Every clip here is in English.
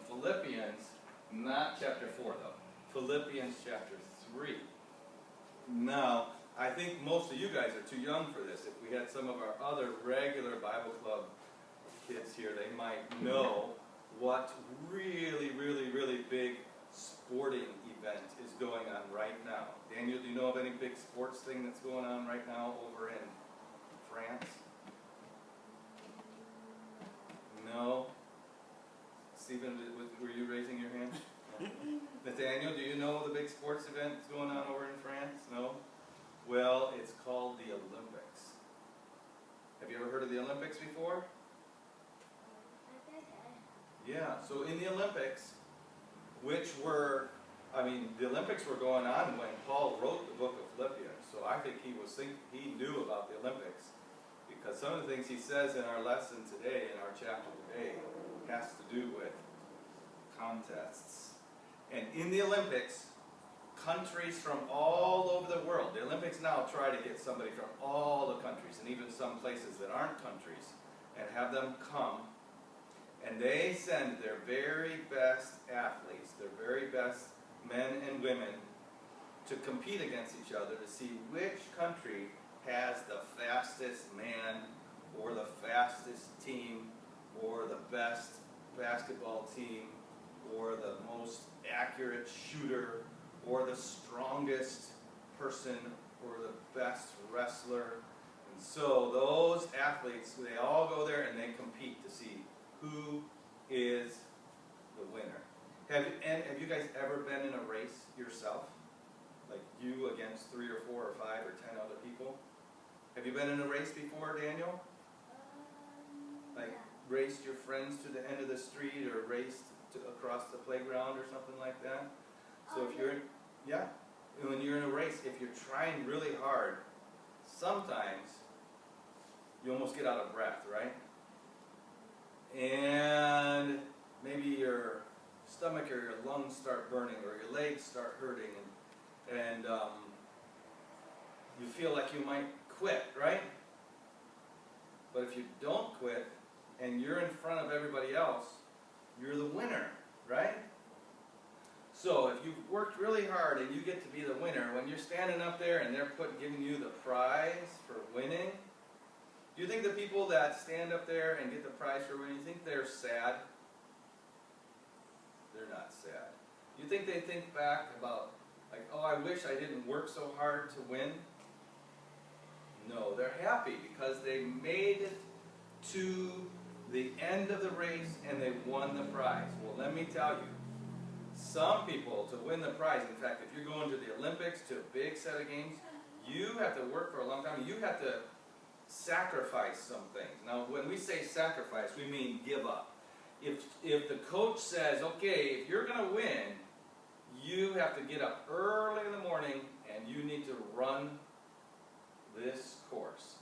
Philippians, not chapter 4 though. Philippians chapter 3. Now, I think most of you guys are too young for this. If we had some of our other regular Bible Club kids here, they might know what really, really, really big sporting event is going on right now. Daniel, do you know of any big sports thing that's going on right now over in France? No? Stephen, were you raising your hand? No. Nathaniel, do you know the big sports event that's going on over in France? No? Well, it's called the Olympics. Have you ever heard of the Olympics before? Yeah, so in the Olympics, the Olympics were going on when Paul wrote the book of Philippians, so I think he knew about the Olympics, because some of the things he says in our lesson today, in our chapter today, has to do with contests. And in the Olympics, countries from all over the world, the Olympics now try to get somebody from all the countries, and even some places that aren't countries, and have them come, and they send their very best athletes, their very best men and women, to compete against each other to see which country has the fastest man, or the fastest team, or the best basketball team, or the most accurate shooter, or the strongest person, or the best wrestler. And so those athletes, they all go there and they compete to see who is the winner. Have you guys ever been in a race yourself? Like you against 3 or 4 or 5 or 10 other people? Have you been in a race before, Daniel? Like raced your friends to the end of the street, or raced across the playground or something like that? So if you're, when you're in a race, if you're trying really hard, sometimes you almost get out of breath, right? And maybe your stomach or your lungs start burning, or your legs start hurting, and you feel like you might quit, right? But if you don't quit, and you're in front of everybody else, you're the winner, right? So if you've worked really hard and you get to be the winner, when you're standing up there and they're giving you the prize for winning, do you think the people that stand up there and get the prize for winning, you think they're sad? They're not sad. You think they think back about, like, oh, I wish I didn't work so hard to win? No, they're happy because they made it to the end of the race and they won the prize. Well, let me tell you, some people, to win the prize, in fact, if you're going to the Olympics, to a big set of games, you have to work for a long time. You have to sacrifice some things. Now, when we say sacrifice, we mean give up. If the coach says, okay, if you're going to win, you have to get up early in the morning and you need to run this course.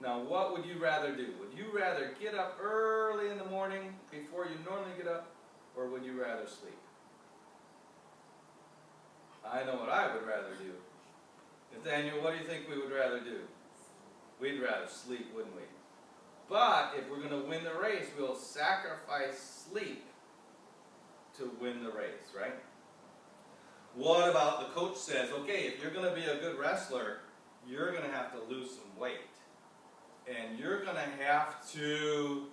Now, what would you rather do? Would you rather get up early in the morning before you normally get up, or would you rather sleep? I know what I would rather do. Nathaniel, what do you think we would rather do? We'd rather sleep, wouldn't we? But if we're going to win the race, we'll sacrifice sleep to win the race, right? What about the coach says, okay, if you're going to be a good wrestler, you're going to have to lose some weight. And you're going to have to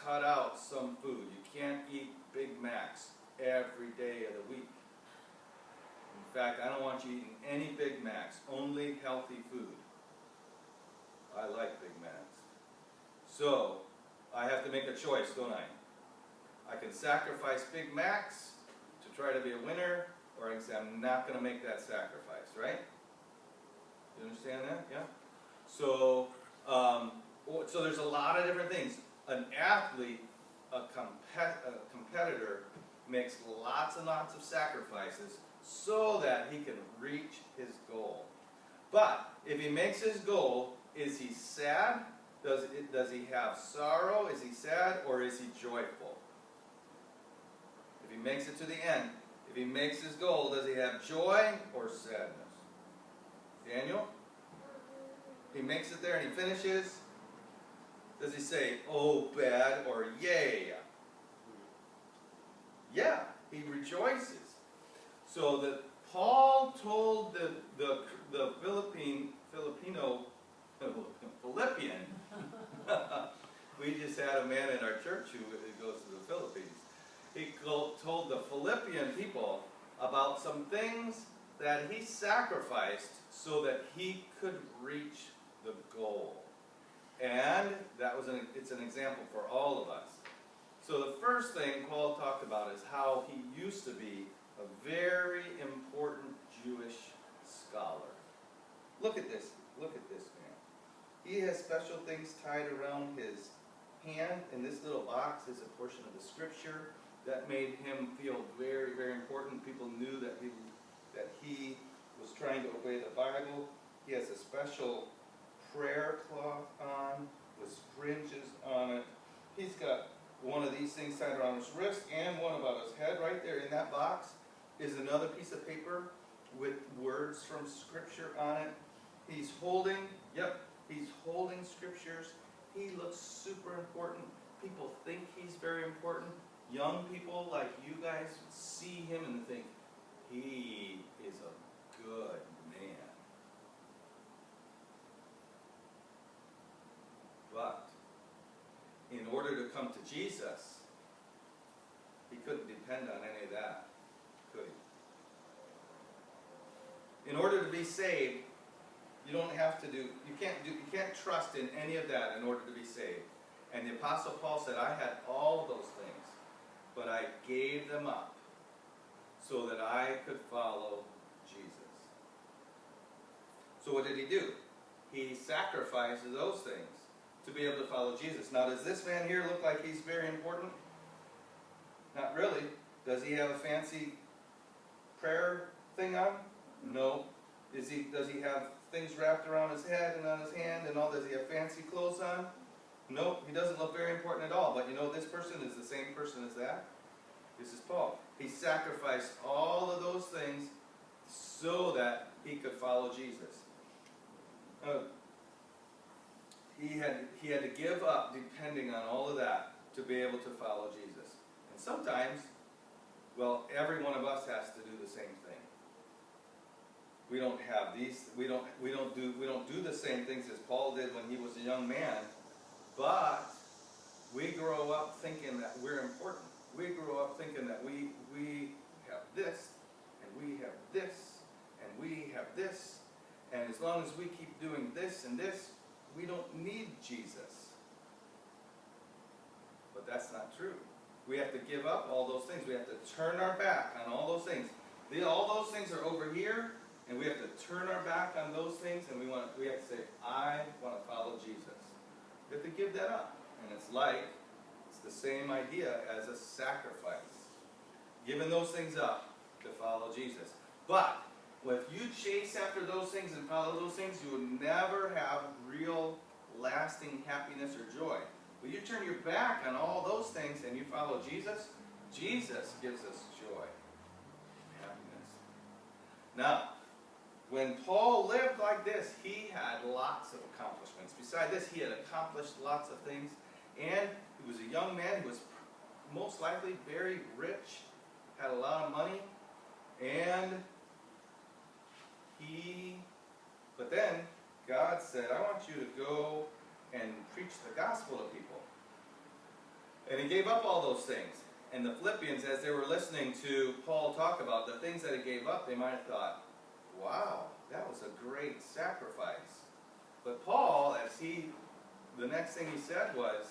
cut out some food. You can't eat Big Macs every day of the week. In fact, I don't want you eating any Big Macs, only healthy food. I like Big Macs. So, I have to make a choice, don't I? I can sacrifice Big Macs to try to be a winner, or I can say I'm not going to make that sacrifice, right? You understand that? Yeah? So there's a lot of different things. An athlete, a competitor, makes lots and lots of sacrifices so that he can reach his goal. But if he makes his goal, is he sad? Does he have sorrow? Is he sad, or is he joyful? If he makes it to the end, if he makes his goal, does he have joy or sadness? Daniel? He makes it there and he finishes. Does he say, oh, bad, or yay? Yeah, he rejoices. So that Paul told the Philippian, we just had a man in our church who goes to the Philippines. He told the Philippian people about some things that he sacrificed so that he could reach the goal. And that was it's an example for all of us. So the first thing Paul talked about is how he used to be a very important Jewish scholar. Look at this man. He has special things tied around his hand. In this little box is a portion of the scripture that made him feel very, very important. People knew that he was trying to obey the Bible. He has a special prayer cloth on with fringes on it. He's got one of these things tied around his wrist and one about his head. Right there in that box is another piece of paper with words from scripture on it. He's holding scriptures. He looks super important. People think he's very important. Young people like you guys see him and think, he is a good man. But in order to come to Jesus, he couldn't depend on any of that, could he? In order to be saved, you can't trust in any of that in order to be saved. And the Apostle Paul said, I had all those things, but I gave them up so that I could follow Jesus. So what did he do? He sacrificed those things to be able to follow Jesus. Now, does this man here look like he's very important? Not really. Does he have a fancy prayer thing on? No. Does he have things wrapped around his head and on his hand and all? Does he have fancy clothes on? No, he doesn't look very important at all. But you know, this person is the same person as that. This is Paul. He sacrificed all of those things so that he could follow Jesus. He had to give up depending on all of that to be able to follow Jesus. And sometimes, well, every one of us has to do the same thing. We don't do the same things as Paul did when he was a young man, but we grow up thinking that we're important. We grow up thinking that we have this, and we have this, and we have this, and as long as we keep doing this and this, we don't need Jesus. But that's not true. We have to give up all those things. We have to turn our back on all those things. All those things are over here, and we have to turn our back on those things, and we have to say, I want to follow Jesus. We have to give that up. And it's the same idea as a sacrifice. Giving those things up to follow Jesus. But if you chase after those things and follow those things, you will never have real, lasting happiness or joy. But you turn your back on all those things and you follow Jesus, Jesus gives us joy and happiness. Now, when Paul lived like this, he had lots of accomplishments. Besides this, he had accomplished lots of things. And he was a young man. He was most likely very rich, had a lot of money, and but then God said, I want you to go and preach the gospel to people. And he gave up all those things. And the Philippians, as they were listening to Paul talk about the things that he gave up, they might have thought, wow, that was a great sacrifice. But Paul, the next thing he said was,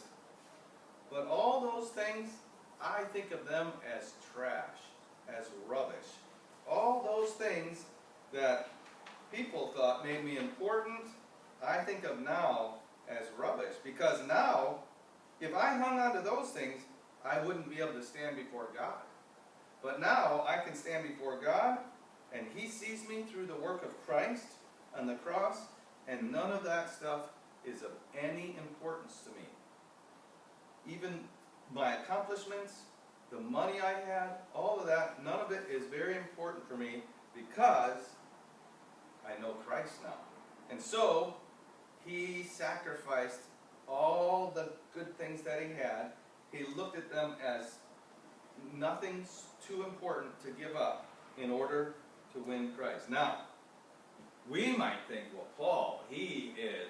but all those things, I think of them as trash, as rubbish. All those things that people thought made me important, I think of now as rubbish. Because now, if I hung on to those things, I wouldn't be able to stand before God. But now, I can stand before God, and He sees me through the work of Christ on the cross, and none of that stuff is of any importance to me. Even my accomplishments, the money I had, all of that, none of it is very important for me because I know Christ now. And so, he sacrificed all the good things that he had. He looked at them as nothing's too important to give up in order to win Christ. Now, we might think, well, Paul, he is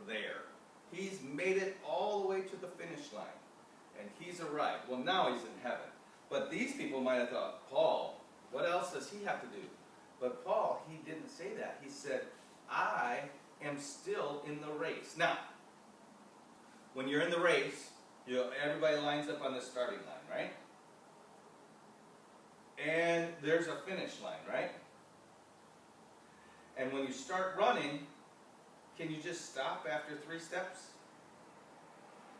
there. He's made it all the way to the finish line. And he's arrived. Well, now he's in heaven. But these people might have thought, Paul, what else does he have to do? But Paul, he didn't say that. He said, I am still in the race. Now, when you're in the race, everybody lines up on the starting line, right? And there's a finish line, right? And when you start running, can you just stop after 3 steps?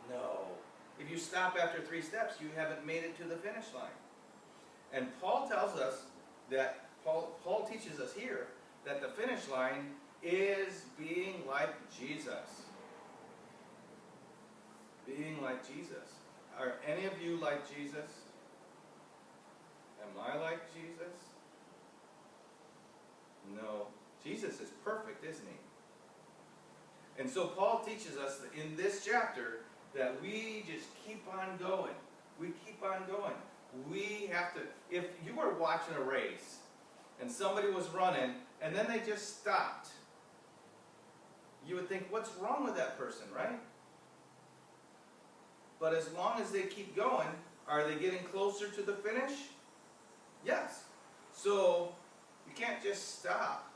No. If you stop after 3 steps, you haven't made it to the finish line. And Paul tells us that, Paul teaches us here, that the finish line is being like Jesus. Being like Jesus. Are any of you like Jesus? Am I like Jesus? No. Jesus is perfect, isn't he? And so Paul teaches us that in this chapter that we just keep on going. We keep on going. We have to, if you were watching a race and somebody was running and then they just stopped, you would think, what's wrong with that person, right? But as long as they keep going, are they getting closer to the finish? Yes. So you can't just stop.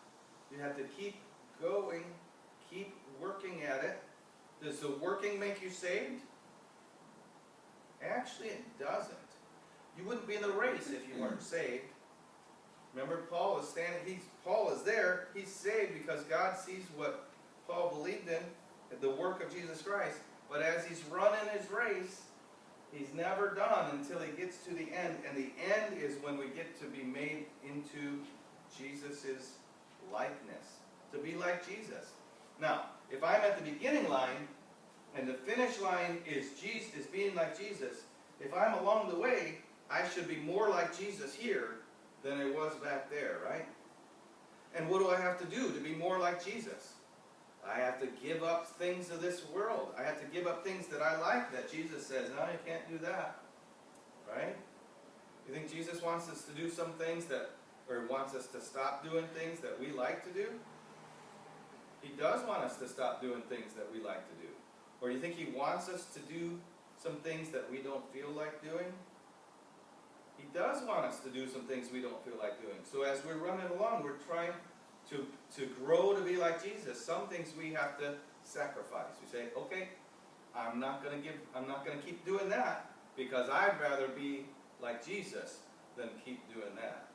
You have to keep going, keep working at it. Does the working make you saved? Actually, it doesn't. You wouldn't be in the race if you weren't saved. Remember, Paul is standing. Paul is there. He's saved because God sees what Paul believed in, the work of Jesus Christ. But as he's running his race, he's never done until he gets to the end. And the end is when we get to be made into Jesus' likeness. To be like Jesus. Now, if I'm at the beginning line, and the finish line is being like Jesus, if I'm along the way, I should be more like Jesus here than I was back there, right? And what do I have to do to be more like Jesus? I have to give up things of this world. I have to give up things that I like that Jesus says, no, you can't do that. Right? You think Jesus wants us to do some things or wants us to stop doing things that we like to do? He does want us to stop doing things that we like to do. Or you think he wants us to do some things that we don't feel like doing? He does want us to do some things we don't feel like doing. So as we're running along, we're trying to grow to be like Jesus. Some things we have to sacrifice. We say, okay, I'm not going to keep doing that because I'd rather be like Jesus than keep doing that.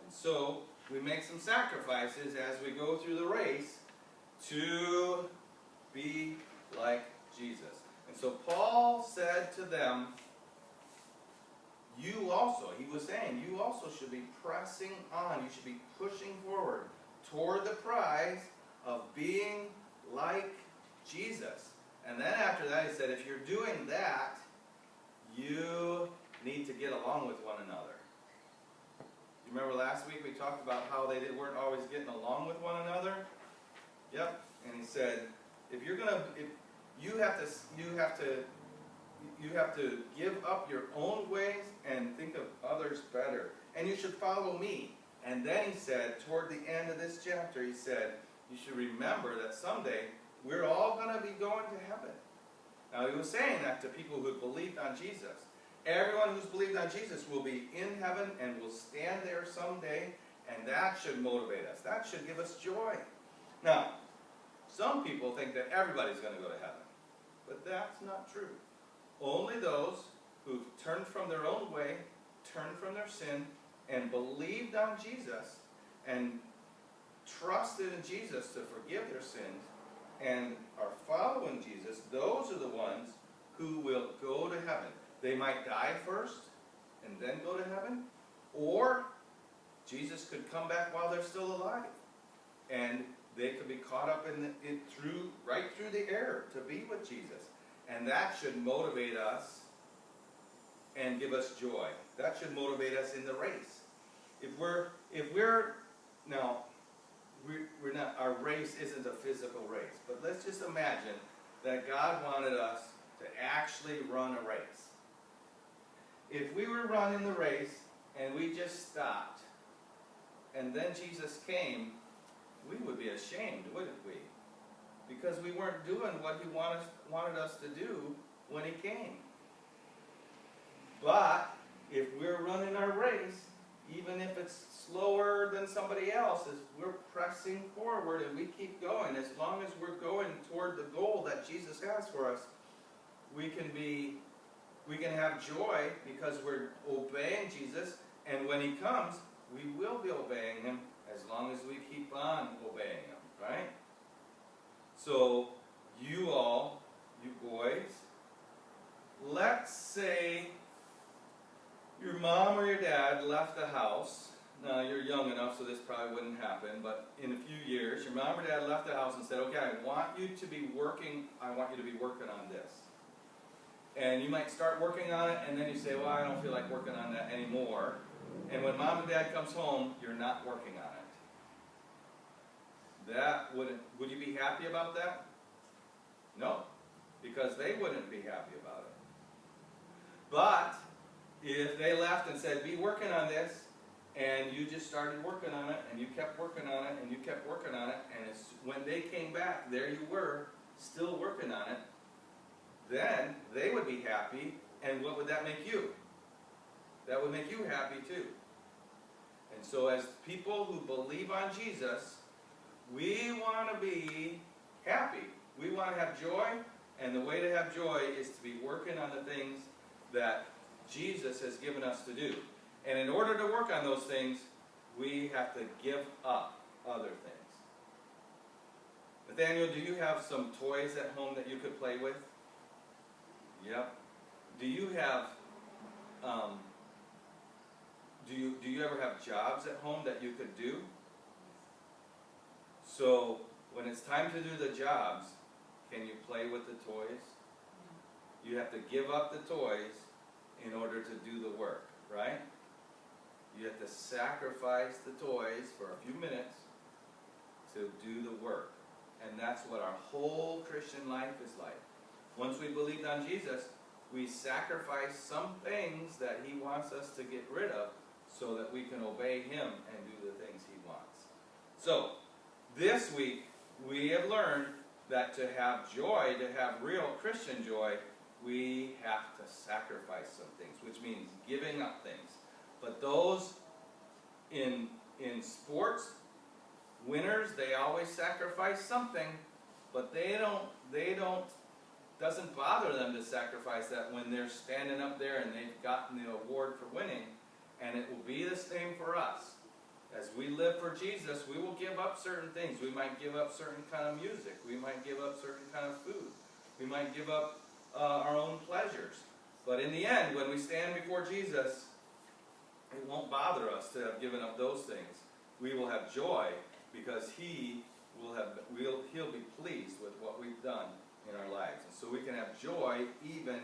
And so we make some sacrifices as we go through the race to be like Jesus. And so Paul said to them, you also, he was saying, you also should be pressing on. You should be pushing forward toward the prize of being like Jesus. And then after that he said, if you're doing that, you need to get along with one another. You remember last week we talked about how they weren't always getting along with one another? Yep. And he said, if you have to give up your own ways and think of others better. And you should follow me. And then he said, toward the end of this chapter, he said, you should remember that someday we're all going to be going to heaven. Now he was saying that to people who believed on Jesus. Everyone who's believed on Jesus will be in heaven and will stand there someday, and that should motivate us. That should give us joy. Now, some people think that everybody's going to go to heaven, but that's not true. Only those who've turned from their own way, turned from their sin, and believed on Jesus, and trusted in Jesus to forgive their sins, and are following Jesus, those are the ones who will go to heaven. They might die first, and then go to heaven, or Jesus could come back while they're still alive, and they could be caught up right through the air to be with Jesus. And that should motivate us and give us joy. That should motivate us in the race. Our race isn't a physical race. But let's just imagine that God wanted us to actually run a race. if we were running the race and we just stopped, and then Jesus came, we would be ashamed, wouldn't we? Because we weren't doing what he wanted us to do when he came. But if we're running our race, even if it's slower than somebody else, as we're pressing forward and we keep going, as long as we're going toward the goal that Jesus has for us, we can have joy because we're obeying Jesus, and when he comes, we will be obeying him as long as we keep on obeying him, right? So, you boys, let's say your mom or your dad left the house. Now, you're young enough, so this probably wouldn't happen, but in a few years, your mom or dad left the house and said, okay, I want you to be working on this. And you might start working on it, and then you say, well, I don't feel like working on that anymore. And when mom and dad comes home, you're not working on it. Would you be happy about that? No, because they wouldn't be happy about it. But if they left and said, be working on this, and you just started working on it, and you kept working on it, and you kept working on it, and when they came back, there you were, still working on it, then they would be happy, and what would that make you? That would make you happy too. And so as people who believe on Jesus, we want to be happy. We want to have joy, and the way to have joy is to be working on the things that Jesus has given us to do. And in order to work on those things, we have to give up other things. Nathaniel, do you have some toys at home that you could play with? Yep. Do you have, do you ever have jobs at home that you could do? So, when it's time to do the jobs, can you play with the toys? You have to give up the toys in order to do the work, right? You have to sacrifice the toys for a few minutes to do the work. And that's what our whole Christian life is like. Once we believed on Jesus, we sacrifice some things that he wants us to get rid of so that we can obey him and do the things he wants. So, this week, we have learned that to have joy, to have real Christian joy, we have to sacrifice some things, which means giving up things. But those in sports, winners, they always sacrifice something, but doesn't bother them to sacrifice that when they're standing up there and they've gotten the award for winning. And it will be the same for us. As we live for Jesus, we will give up certain things. We might give up certain kind of music. We might give up certain kind of food. We might give up our own pleasures. But in the end, when we stand before Jesus, it won't bother us to have given up those things. We will have joy because he'll be pleased with what we've done in our lives. And so we can have joy even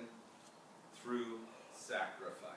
through sacrifice.